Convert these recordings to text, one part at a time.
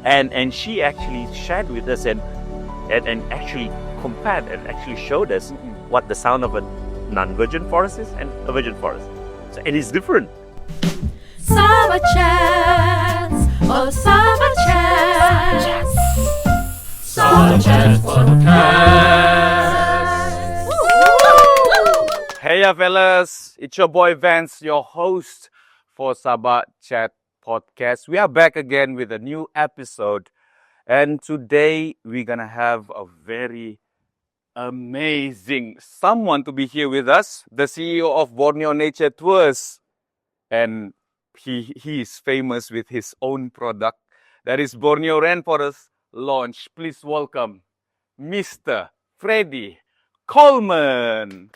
and she actually shared with us and actually compared and actually showed us what the sound of a non-virgin forest is and a virgin forest. So it is different. Sabah Chats, oh Sabah Chats, Sabah Chats podcast. Hey ya fellas, it's your boy Vance, your host for Sabah Chat podcast. We are back again with a new episode, and today we're gonna have a very amazing someone to be here with us, the CEO of Borneo Nature Tours, and he is famous with his own product, that is Borneo Rainforest Lodge. Please welcome Mr. Freddie Coleman.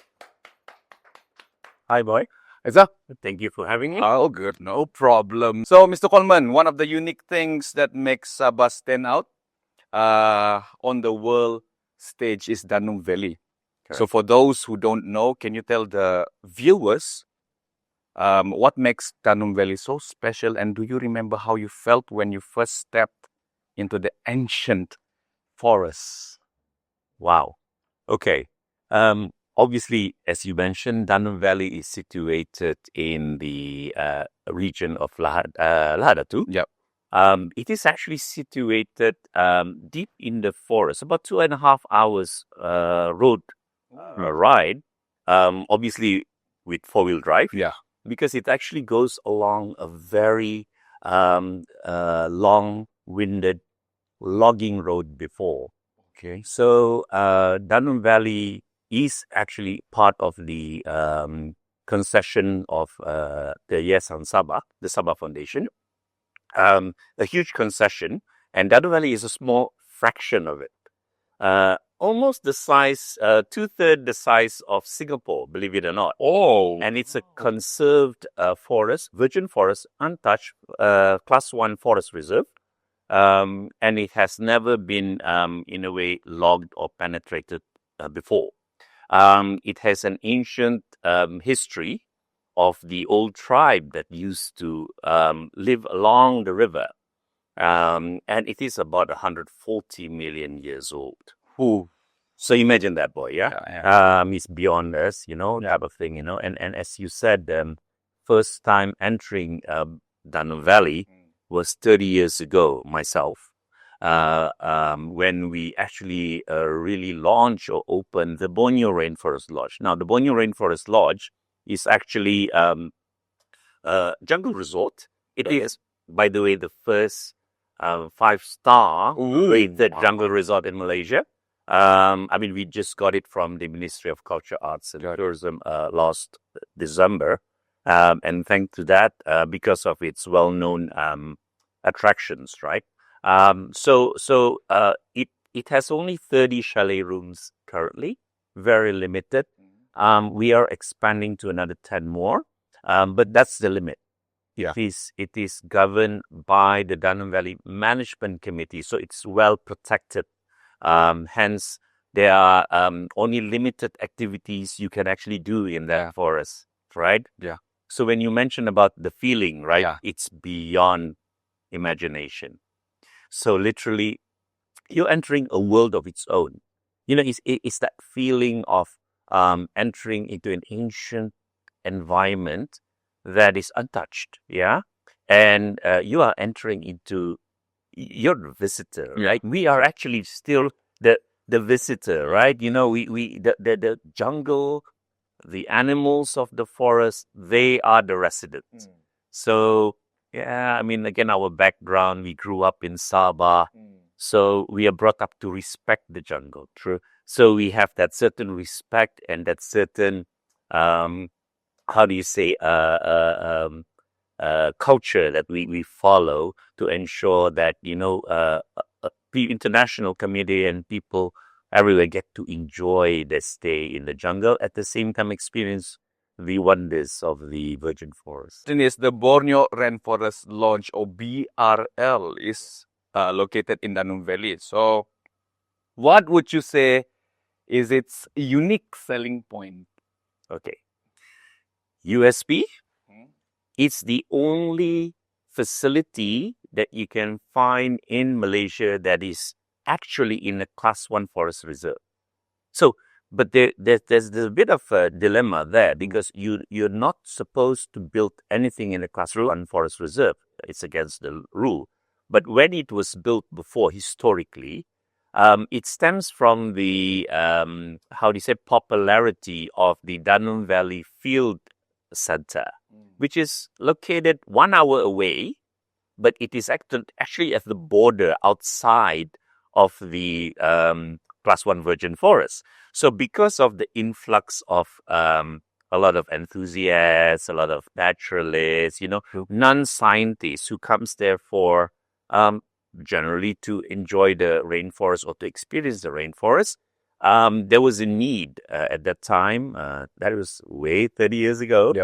Hi, boy. Is that? Thank you for having me. Oh, good. No problem. So, Mr. Coleman, one of the unique things that makes Sabah stand out on the world stage is Danum Valley. Correct. So, for those who don't know, can you tell the viewers what makes Danum Valley so special? And do you remember how you felt when you first stepped into the ancient forest? Wow. Okay. Obviously, as you mentioned, Danum Valley is situated in the region of Lahadatu. Yep. It is actually situated deep in the forest, about 2.5 hours road ride. Obviously, with four-wheel drive. Yeah. Because it actually goes along a very long-winded logging road before. Okay. So Danum Valley is actually part of the concession of the Yayasan Sabah, the Sabah Foundation. A huge concession, and Danum Valley is a small fraction of it. Almost the size, 2/3 the size of Singapore, believe it or not. Oh. And it's a conserved forest, virgin forest, untouched, class 1 forest reserve. And it has never been, in a way, logged or penetrated before. It has an ancient history of the old tribe that used to live along the river. And it is about 140 million years old. Who? So imagine that, boy, yeah? It's beyond us, type of thing, And as you said, first time entering Danum Valley was 30 years ago, myself, when we actually really launched or opened the Borneo Rainforest Lodge. Now, the Borneo Rainforest Lodge is actually a jungle resort. It is, by the way, the first 5-star rated jungle resort in Malaysia. We just got it from the Ministry of Culture, Arts and Tourism last December. And thanks to that, because of its well-known attractions, right? It has only 30 chalet rooms currently, very limited. We are expanding to another 10 more, but that's the limit. Yeah. It is governed by the Danum Valley Management Committee, so it's well protected. Hence, there are only limited activities you can actually do in that forest, right? Yeah. So when you mention about the feeling, right, Yeah. it's beyond imagination. So literally, you're entering a world of its own. It's that feeling of entering into an ancient environment that is untouched, yeah? And you are entering into, you're the visitor, right? We are actually still the visitor, right? The jungle, the animals of the forest, they are the residents. So, yeah, again, our background, we grew up in Sabah. So we are brought up to respect the jungle, true. So we have that certain respect and that certain, culture that we follow to ensure that, the international community and people everywhere get to enjoy their stay in the jungle, at the same time experience the wonders of the virgin forest. Is the Borneo Rainforest Lodge, or BRL, is located in Danum Valley. So, what would you say is its unique selling point? Okay. USP, it's the only facility that you can find in Malaysia that is actually in a Class 1 forest reserve. So, but there's a bit of a dilemma there because you're not supposed to build anything in a Class 1 forest reserve. It's against the rule. But when it was built before, historically, it stems from the popularity of the Danum Valley Field Center, which is located 1 hour away, but it is actually at the border outside of the Class 1 virgin forest. So because of the influx of a lot of enthusiasts, a lot of naturalists, non-scientists who comes there for generally to enjoy the rainforest or to experience the rainforest, there was a need at that time, that was way 30 years ago,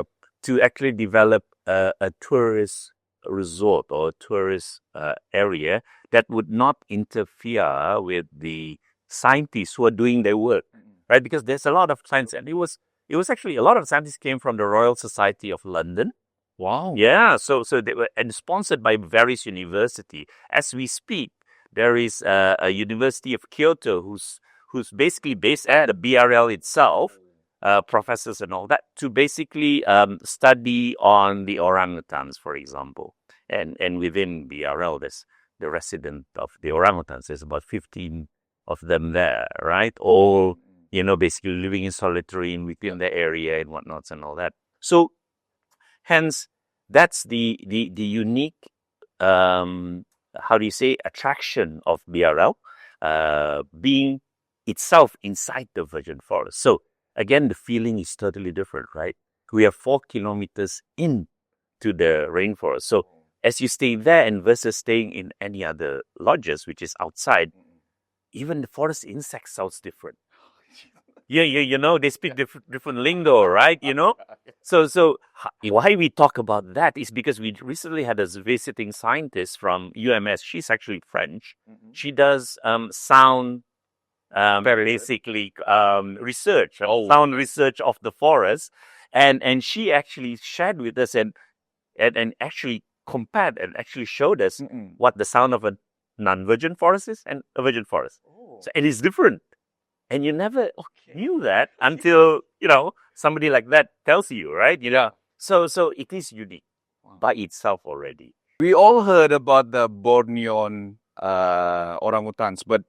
to actually develop a tourist resort or tourist area that would not interfere with the scientists who are doing their work, right? Because there's a lot of science, and it was actually a lot of scientists came from the Royal Society of London. Wow. Yeah, so they were and sponsored by various universities. As we speak, there is a University of Kyoto who's basically based at the BRL itself, professors and all that, to basically study on the orangutans, for example. And within BRL, there's the resident of the orangutans. There's about 15 of them there, right? All, basically living in solitary within the area and whatnots and all that. So, hence, that's the unique, attraction of BRL, being itself inside the virgin forest. So, again, the feeling is totally different, right? We are 4 kilometers into the rainforest. So, as you stay there and versus staying in any other lodges, which is outside, even the forest insect sounds different. Yeah, they speak different lingo, right? So why we talk about that is because we recently had a visiting scientist from UMS. She's actually French. She does sound, basically research, sound research of the forest, and she actually shared with us and actually compared and actually showed us what the sound of a non-virgin forest is and a virgin forest. So it is different. And you never knew that until, somebody like that tells you, right? So it is unique by itself already. We all heard about the Borneo orangutans, but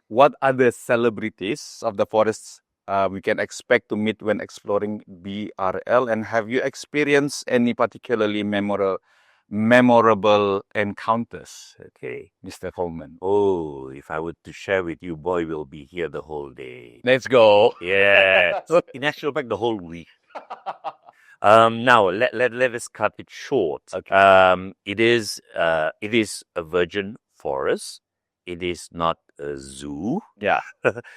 what other celebrities of the forests we can expect to meet when exploring BRL? And have you experienced any particularly memorable encounters, Mr. Coleman? Oh, if I were to share with you, boy, we'll be here the whole day. Let's go. Yeah. In actual fact, the whole week. Now let us cut it short. Okay. It is a virgin forest. It is not a zoo. Yeah.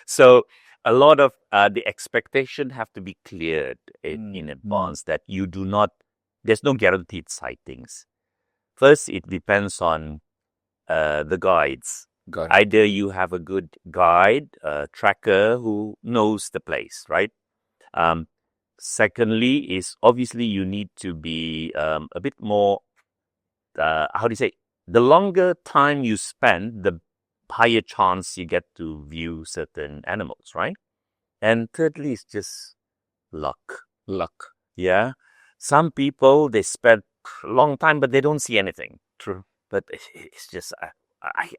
So a lot of the expectation have to be cleared in advance that you do not. There's no guaranteed sightings. First, it depends on the guides. Either you have a good guide, tracker who knows the place, right? Secondly, is obviously you need to be a bit more, the longer time you spend, the higher chance you get to view certain animals, right? And thirdly, it's just luck. Yeah. Some people, they spend a long time, but they don't see anything. True. But it's just,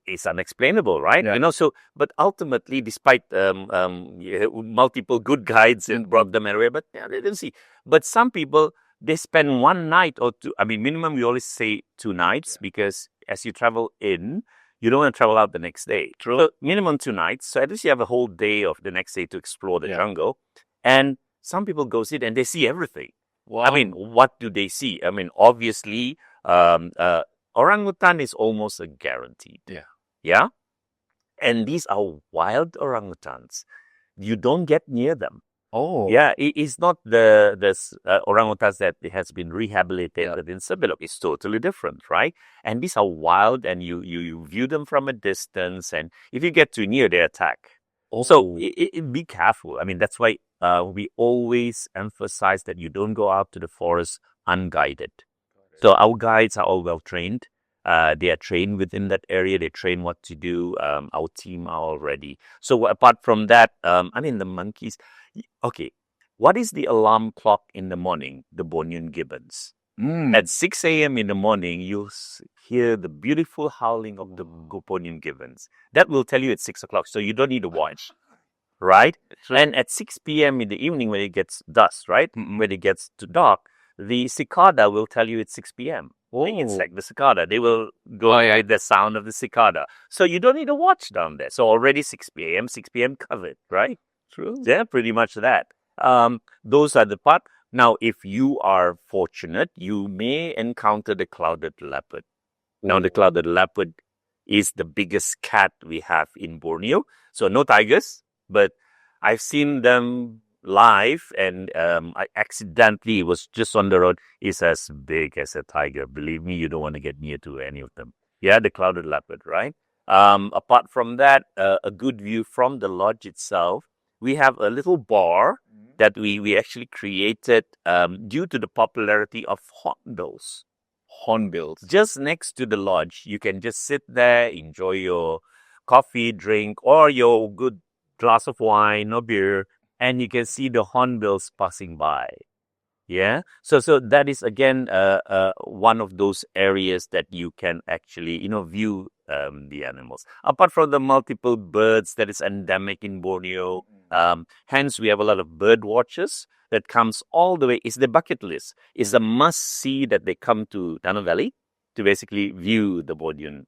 it's unexplainable, right? Yeah. But ultimately, despite multiple good guides and brought them everywhere, but they didn't see. But some people, they spend 1 night or 2. I mean, minimum, we always say 2 nights because as you travel in, you don't want to travel out the next day. True. So minimum 2 nights. So at least you have a whole day of the next day to explore the jungle. And some people go sit and they see everything. Wow. I mean, what do they see? I mean, obviously, orangutan is almost a guaranteed. Yeah. And these are wild orangutans. You don't get near them. Oh. Yeah, it's not the orangutans that has been rehabilitated in Sabah. It's totally different, right? And these are wild, and you view them from a distance, and if you get too near, they attack. So be careful. I mean, that's why we always emphasize that you don't go out to the forest unguided. So our guides are all well trained. They are trained within that area. They train what to do. Our team are all ready. So apart from that, I mean, the monkeys. Okay, what is the alarm clock in the morning? The Bornean gibbons. At 6 a.m. in the morning, you'll hear the beautiful howling of the Bornean gibbons. That will tell you it's 6 o'clock, so you don't need to watch, right? And at 6 p.m. in the evening, when it gets dusk, right? When it gets to dark, the cicada will tell you it's 6 p.m. The insect, the cicada, they will go with the sound of the cicada. So you don't need to watch down there. So already 6 p.m. covered, right? True. Yeah, pretty much that. Those are the part. Now, if you are fortunate, you may encounter the clouded leopard. Now, the clouded leopard is the biggest cat we have in Borneo. So no tigers, but I've seen them live, and I accidentally was just on the road. It's as big as a tiger. Believe me, you don't want to get near to any of them. Yeah, the clouded leopard, right? Apart from that, a good view from the lodge itself. We have a little bar that we actually created due to the popularity of hornbills. Hornbills. Just next to the lodge, you can just sit there, enjoy your coffee, drink, or your good glass of wine or beer, and you can see the hornbills passing by. Yeah. So that is again one of those areas that you can actually view the animals. Apart from the multiple birds that is endemic in Borneo, hence we have a lot of bird watchers that comes all the way. It's the bucket list. It's a must see that they come to Danum Valley to basically view the Bornean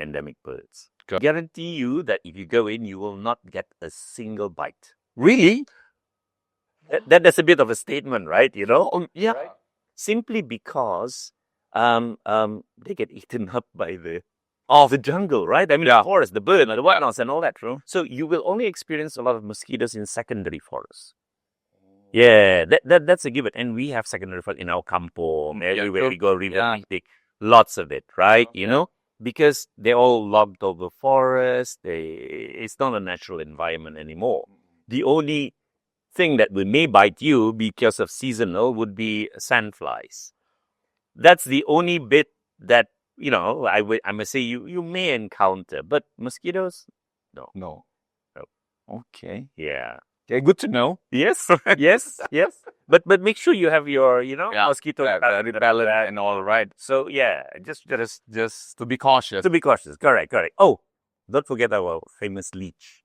endemic birds. Guarantee you that if you go in, you will not get a single bite. Really? That's a bit of a statement, right? Yeah. Right? Simply because they get eaten up by the jungle, right? I mean, the forest, the bird, and the whatnots, and all that. True. So you will only experience a lot of mosquitoes in secondary forests. Yeah, that's a given. And we have secondary forest in our kampong, everywhere we go, river, lots of it, right? Because they're all logged over forests. It's not a natural environment anymore. The only thing that may bite you because of seasonal would be sandflies. That's the only bit that I must say you may encounter, but mosquitoes, no. Okay. Yeah. Okay, good to know. Yes. yes. But make sure you have your mosquito repellent and all, right? So yeah, just to be cautious. To be cautious. Correct. Oh, don't forget our famous leech.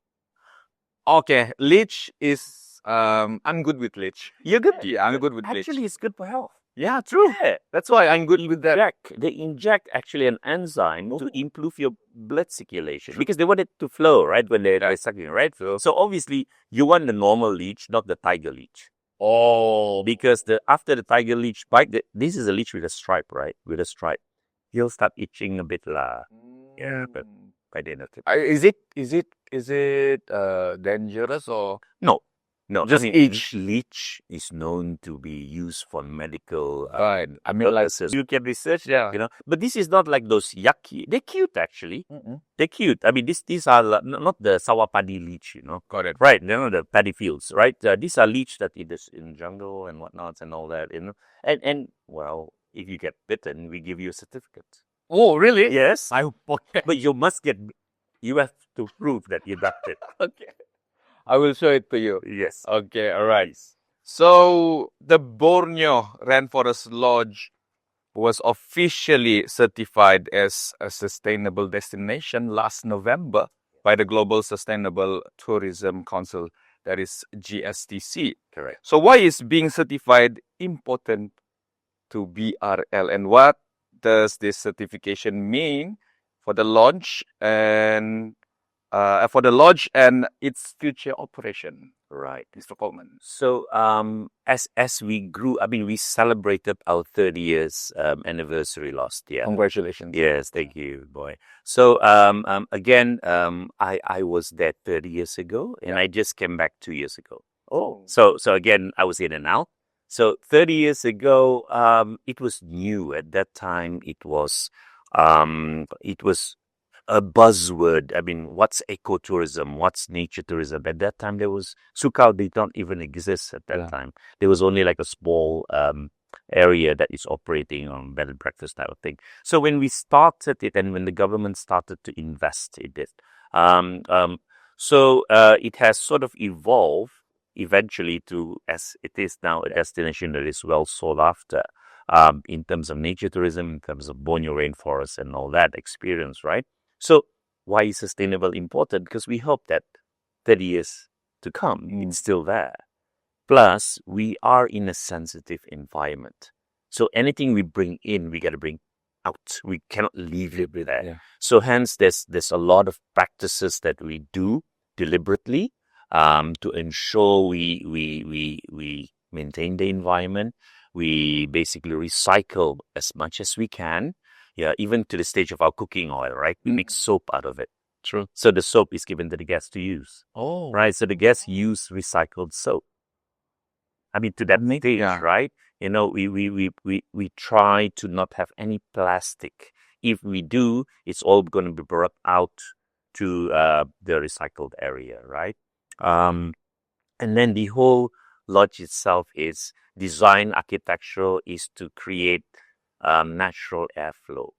Okay, leech is I'm good with leech. You're good? Yeah, I'm good with leech. Actually, it's good for health. Yeah, true. Yeah. That's why I'm good with that. They inject actually an enzyme to improve your blood circulation because they want it to flow, right? When they're sucking, right? So obviously, you want the normal leech, not the tiger leech. Oh. Because after the tiger leech bite, this is a leech with a stripe, right? With a stripe. He'll start itching a bit lah. Yeah, but by the end of it. Is it dangerous or? No, just each leech is known to be used for medical right. I mean, purposes. You can research, But this is not like those yucky. They're cute, actually. They're cute. I mean, these are not the sawah padi leech, Got it. Right, the paddy fields, right? These are leech that eat in jungle and whatnots and all that, And well, if you get bitten, we give you a certificate. Oh, really? Yes. Okay. But you have to prove that you got it. Okay. I will show it to you. Yes. Okay, all right. So, the Borneo Rainforest Lodge was officially certified as a sustainable destination last November by the Global Sustainable Tourism Council, that is GSTC. Correct. So, why is being certified important to BRL, and what does this certification mean for the lodge and its future operation? Right, Mr. Coleman. So, as we grew, I mean, we celebrated our 30 years anniversary last year. Congratulations. Yes, thank you, boy. So, again, I was there 30 years ago, and I just came back 2 years ago. Oh, so again, I was in and out. So 30 years ago, it was new at that time. It was a buzzword. I mean, what's ecotourism? What's nature tourism? At that time, Sukau did not even exist at that time. There was only like a small area that is operating on bed and breakfast type of thing. So when we started it and when the government started to invest in it, it has sort of evolved eventually to as it is now a destination that is well sought after in terms of nature tourism, in terms of Borneo Rainforest and all that experience, right? So why is sustainable important? Because we hope that 30 years to come, it's still there. Plus, we are in a sensitive environment. So anything we bring in, we got to bring out. We cannot leave it there. Yeah. So hence, there's a lot of practices that we do deliberately to ensure we maintain the environment. We basically recycle as much as we can. Yeah, even to the stage of our cooking oil, right? We make soap out of it. True. So the soap is given to the guests to use. Oh. Right. So the guests use recycled soap. I mean, to that stage, right? You know, we try to not have any plastic. If we do, it's all going to be brought out to the recycled area, right? And then the whole lodge itself is design architectural is to create natural airflow.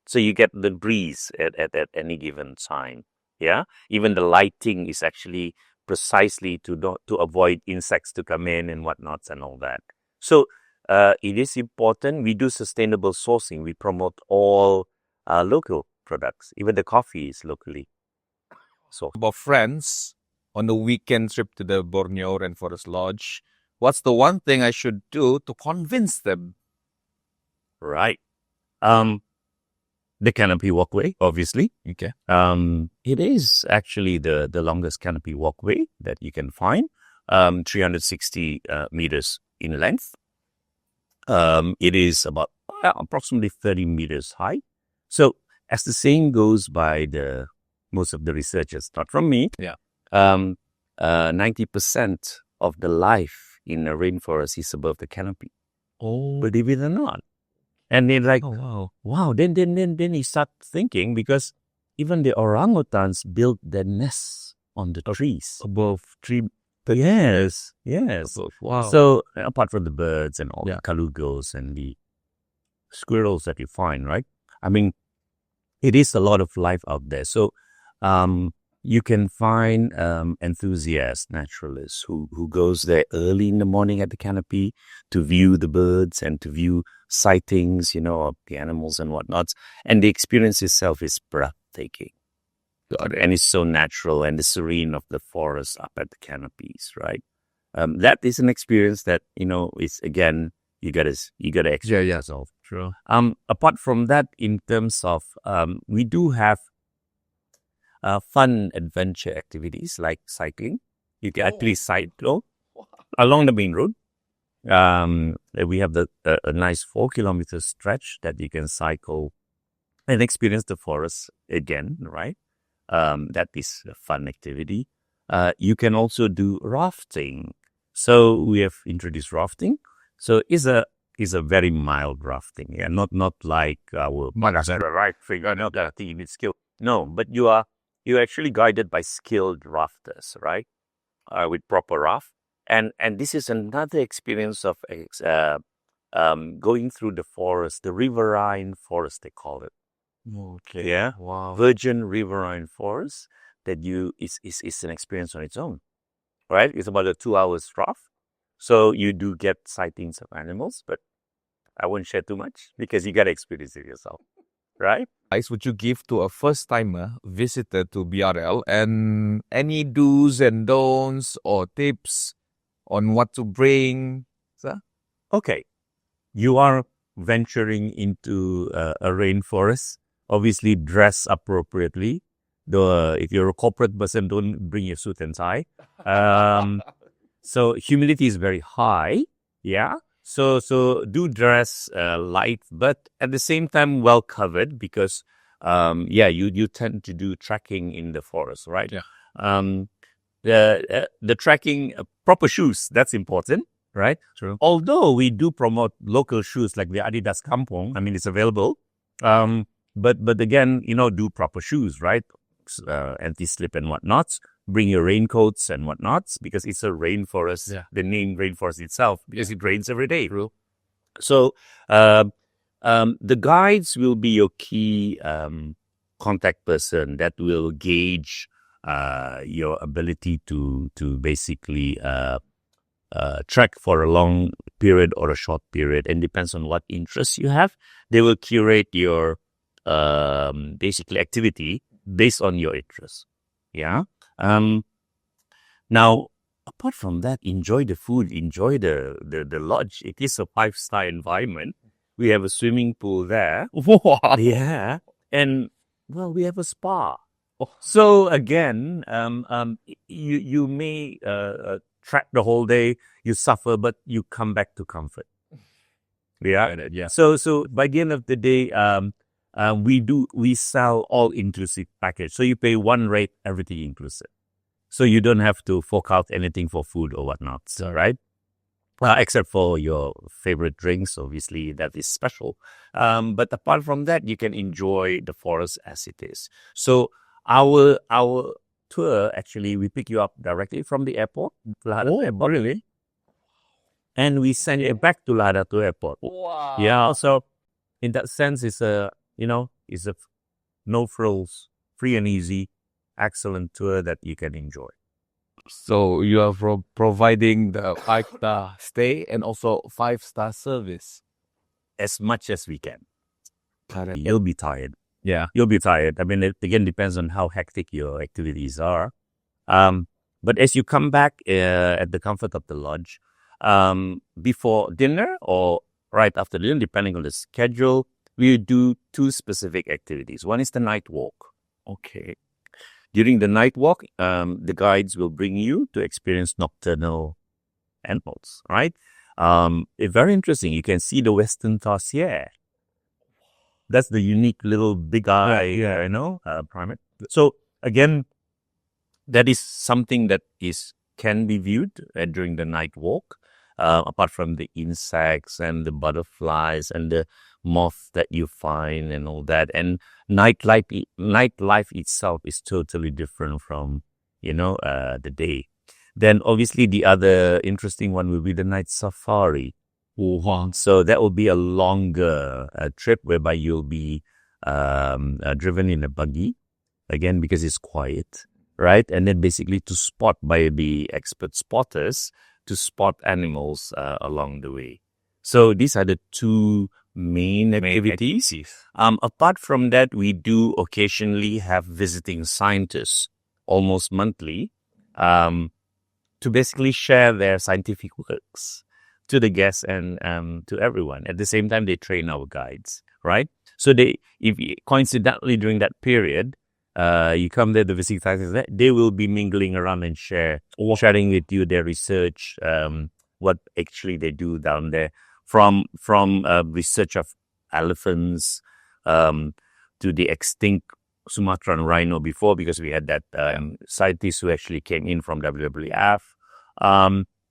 So you get the breeze at any given time. Yeah. Even the lighting is actually precisely to avoid insects to come in and whatnots and all that. So it is important. We do sustainable sourcing. We promote all local products. Even the coffee is locally sourced. About friends on a weekend trip to the Borneo Rainforest Lodge, what's the one thing I should do to convince them? Right. The canopy walkway, obviously. Okay. It is actually the longest canopy walkway that you can find, 360 meters in length. It is about approximately 30 meters high. So as the saying goes by most of the researchers, not from me, 90% of the life in a rainforest is above the canopy. Oh. Believe it or not. And they're like, wow. Then you start thinking, because even the orangutans build their nests on the trees. Above tree. Yes. Wow. So apart from the birds and all the calugos and the squirrels that you find, right? I mean, it is a lot of life out there. So you can find enthusiasts, naturalists who goes there early in the morning at the canopy to view the birds and to view sightings, of the animals and whatnots. And the experience itself is breathtaking. And it's so natural and the serene of the forest up at the canopies, right? That is an experience that, is again, you gotta experience yourself. True. Apart from that, in terms of, we do have fun adventure activities like cycling. You can actually cycle along the main road. We have a nice 4-kilometer stretch that you can cycle and experience the forest again, right? That is a fun activity. You can also do rafting. So we have introduced rafting. So it's a very mild rafting. Yeah, not like our right figure, not that you need skill. No, but you're actually guided by skilled rafters, right? With proper raft. And this is another experience of going through the forest, the riverine forest, they call it. Okay. Yeah. Wow. Virgin riverine forest that is an experience on its own, right? It's about a 2 hours raft. So you do get sightings of animals, but I won't share too much because you got to experience it yourself, right? Advice would you give to a first-timer visitor to BRL, and any do's and don'ts or tips on what to bring? Sir? Okay. You are venturing into a rainforest. Obviously, dress appropriately. If you're a corporate person, don't bring your suit and tie. So humidity is very high. Yeah. So do dress light, but at the same time well covered because you tend to do trekking in the forest, right? Yeah. The trekking proper shoes, that's important, right? True. Although we do promote local shoes like the Adidas Kampong, I mean it's available. But again, do proper shoes, right? Anti-slip and whatnots. Bring your raincoats and whatnots because it's a rainforest. Yeah. The name rainforest itself because it rains every day. True. So the guides will be your key contact person that will gauge your ability to basically trek for a long period or a short period, and depends on what interests you have. They will curate your basically activity based on your interests. Yeah. Now, apart from that, enjoy the food, enjoy the lodge. It is a 5-star environment. We have a swimming pool there. Wow. Yeah. And well, we have a spa. So again, you may trek the whole day, you suffer, but you come back to comfort. Yeah. Yeah. So by the end of the day, we sell all inclusive package. So you pay one rate, everything inclusive. So you don't have to fork out anything for food or whatnot, right? Except for your favorite drinks, obviously that is special. But apart from that, you can enjoy the forest as it is. So our tour, actually, we pick you up directly from the airport. Airport. Really? And we send you back to Lahadatu Airport. Wow. Yeah. So in that sense, it's a no frills, free and easy, excellent tour that you can enjoy. So you are providing the 5-star stay and also 5-star service. As much as we can. Correct. You'll be tired. Yeah. You'll be tired. I mean, it again depends on how hectic your activities are. But as you come back at the comfort of the lodge, before dinner or right after dinner, depending on the schedule, we do 2 specific activities. One is the night walk. Okay. During the night walk, the guides will bring you to experience nocturnal animals, right? It's very interesting. You can see the western tarsier. That's the unique little big eye, primate. So again, that is something that can be viewed during the night walk. Apart from the insects and the butterflies and the moths that you find and all that, and nightlife itself is totally different from the day. Then obviously the other interesting one will be the night safari. So that will be a longer trip whereby you'll be driven in a buggy, again because it's quiet, right? And then basically to spot by the expert spotters to spot animals along the way. So these are the 2 main activities. Apart from that, we do occasionally have visiting scientists almost monthly to basically share their scientific works to the guests and to everyone. At the same time, they train our guides, right? So if coincidentally during that period, you come there to visit scientists, they will be mingling around and sharing with you their research, what actually they do down there, from research of elephants to the extinct Sumatran rhino before, because we had that scientist who actually came in from WWF.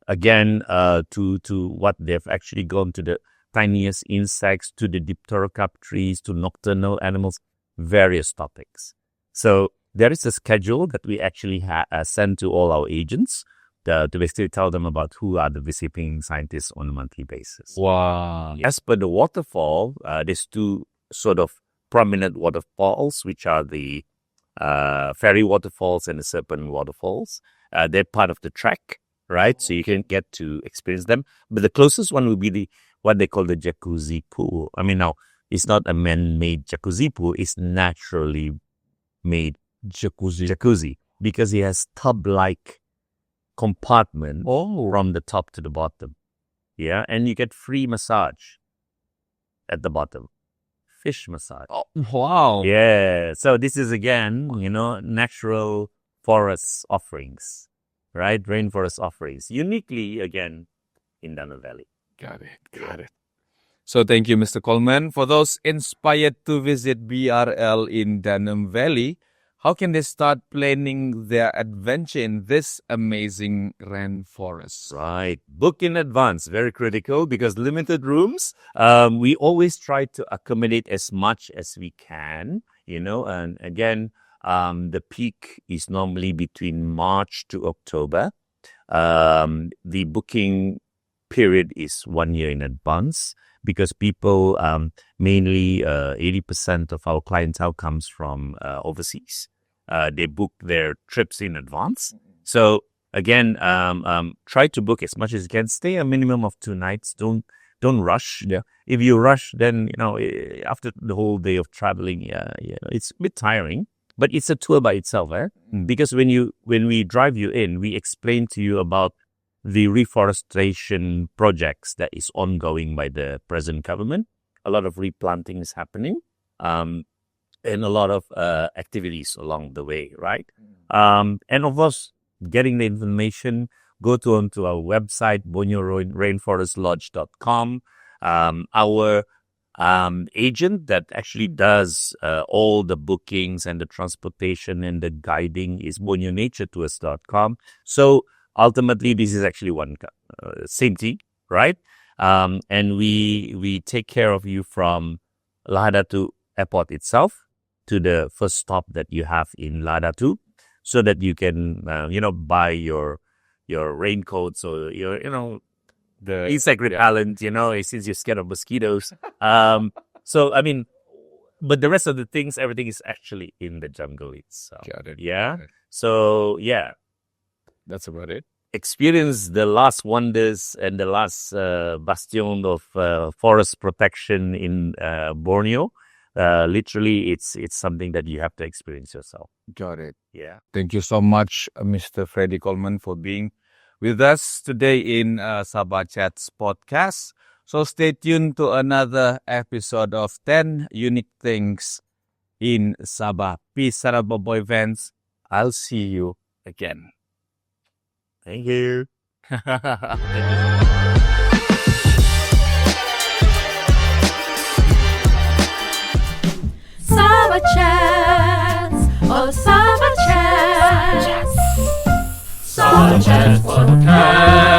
Again, to what they've actually gone to the tiniest insects, to the dipterocarp trees, to nocturnal animals, various topics. So there is a schedule that we actually send to all our agents to basically tell them about who are the visiting scientists on a monthly basis. Wow. As per the waterfall, there's 2 sort of prominent waterfalls, which are the fairy waterfalls and the serpent waterfalls. They're part of the trek, right? So you can get to experience them. But the closest one will be what they call the jacuzzi pool. I mean, now, it's not a man-made jacuzzi pool. It's naturally made jacuzzi because it has tub-like compartment from the top to the bottom. Yeah, and you get free massage at the bottom. Fish massage. Oh, wow. Yeah. So this is again, natural forest offerings, right? Rainforest offerings. Uniquely, again, in Danum Valley. Got it. So thank you, Mr. Coleman. For those inspired to visit BRL in Danum Valley, how can they start planning their adventure in this amazing rainforest? Right. Book in advance. Very critical because limited rooms. We always try to accommodate as much as we can, and again, the peak is normally between March to October. The booking period is 1 year in advance. because people, mainly 80% of our clientele comes from overseas. They book their trips in advance. So again, try to book as much as you can. Stay a minimum of 2 nights. Don't rush. Yeah. If you rush, then after the whole day of traveling, it's a bit tiring. But it's a tour by itself, because when we drive you in, we explain to you about the reforestation projects that is ongoing by the present government. A lot of replanting is happening, and a lot of activities along the way, right? And of course, getting the information, go onto our website, BorneoRainforestLodge.com. Our agent that actually does all the bookings and the transportation and the guiding is BorneoNatureTours.com. So ultimately, this is actually one same team, right? And we take care of you from Lahadatu Airport itself to the first stop that you have in Lahadatu, so that you can buy your raincoats or your the insect repellent, since you're scared of mosquitoes. So I mean, but the rest of the things, everything is actually in the jungle itself. Got it. Yeah. Got it. So yeah, That's about it. experience the last wonders and the last bastion of forest protection in Borneo. Literally, it's something that you have to experience yourself. Got it. Yeah. Thank you so much, Mr. Freddie Coleman, for being with us today in Sabah Chats podcast. So stay tuned to another episode of 10 Unique Things in Sabah. Peace, Saraba Boy fans. I'll see you again. Thank you. Sabah Chats, oh Sabah Chats, Sabah Chats podcast.